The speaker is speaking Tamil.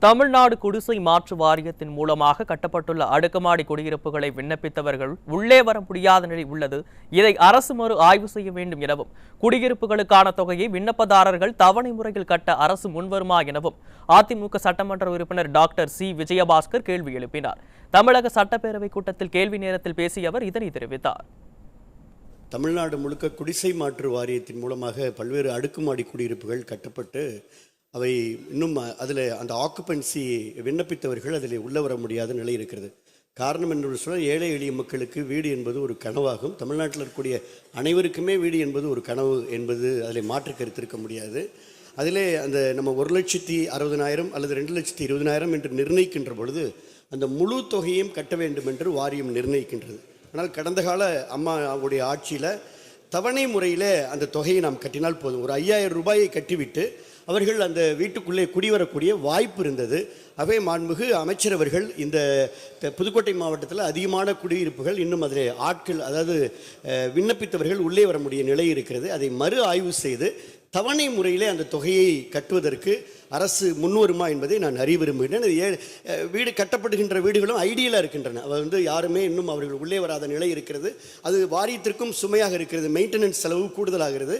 தமிழ்நாடு குடிசை மாற்று வாரியத்தின் மூலமாக கட்டப்பட்டுள்ள அடுக்குமாடி குடியிருப்புகளை விண்ணப்பித்தவர்கள் உள்ளே வர முடியாத நிலை உள்ளது. இதை அரசு மறு ஆய்வு செய்ய வேண்டும் எனவும், குடியிருப்புகளுக்கான தொகையை விண்ணப்பதாரர்கள் தவணை முறையில் கட்ட அரசு முன்வருமா எனவும் அதிமுக சட்டமன்ற உறுப்பினர் டாக்டர் சி விஜயபாஸ்கர் கேள்வி எழுப்பினார். தமிழக சட்டப்பேரவை கூட்டத்தில் கேள்வி நேரத்தில் பேசிய அவர் இதனை தெரிவித்தார். தமிழ்நாடு முழுக்க குடிசை மாற்று வாரியத்தின் மூலமாக பல்வேறு அடுக்குமாடி குடியிருப்புகள் கட்டப்பட்டு அவை இன்னும் அதில் அந்த ஆக்குபென்சி விண்ணப்பித்தவர்கள் அதில் உள்ள வர முடியாத நிலை இருக்கிறது. காரணம் என்று சொன்னால், ஏழை எளிய மக்களுக்கு வீடு என்பது ஒரு கனவாகும். தமிழ்நாட்டில் இருக்கக்கூடிய அனைவருக்குமே வீடு என்பது ஒரு கனவு என்பது அதில் மாற்று கருத்து இருக்க முடியாது. அதிலே அந்த நம்ம 1,60,000 அல்லது 2,20,000 என்று நிர்ணயிக்கின்ற பொழுது அந்த முழு தொகையும் கட்ட வேண்டும் என்று வாரியம் நிர்ணயிக்கின்றது. ஆனால் கடந்த கால அம்மாவுடைய ஆட்சியில் தவணை முறையில் அந்த தொகையை நாம் கட்டினால் போதும். ஒரு 5,000 ரூபாயை கட்டிவிட்டு அவர்கள் அந்த வீட்டுக்குள்ளே குடிவரக்கூடிய வாய்ப்பு இருந்தது. அவை மாண்புமிகு அமைச்சர் அவர்கள் இந்த புதுக்கோட்டை மாவட்டத்தில் அதிகமான குடியிருப்புகள் இன்னும் அதில் ஆட்கள், அதாவது விண்ணப்பித்தவர்கள் உள்ளே வர முடிய நிலை இருக்கிறது. அதை மறு ஆய்வு செய்து தவணை முறையிலே அந்த தொகையை கட்டுவதற்கு அரசு முன்வருமா என்பதை நான் அறிய விரும்புகிறேன். வீடு கட்டப்படுகின்ற வீடுகளும் ஐடியலாக இருக்கின்றன. யாருமே இன்னும் அவர்கள் உள்ளே வராத நிலை இருக்கிறது. அது வாரியத்திற்கும் சுமையாக இருக்கிறது. மெயின்டெனன்ஸ் செலவு கூடுதலாகிறது.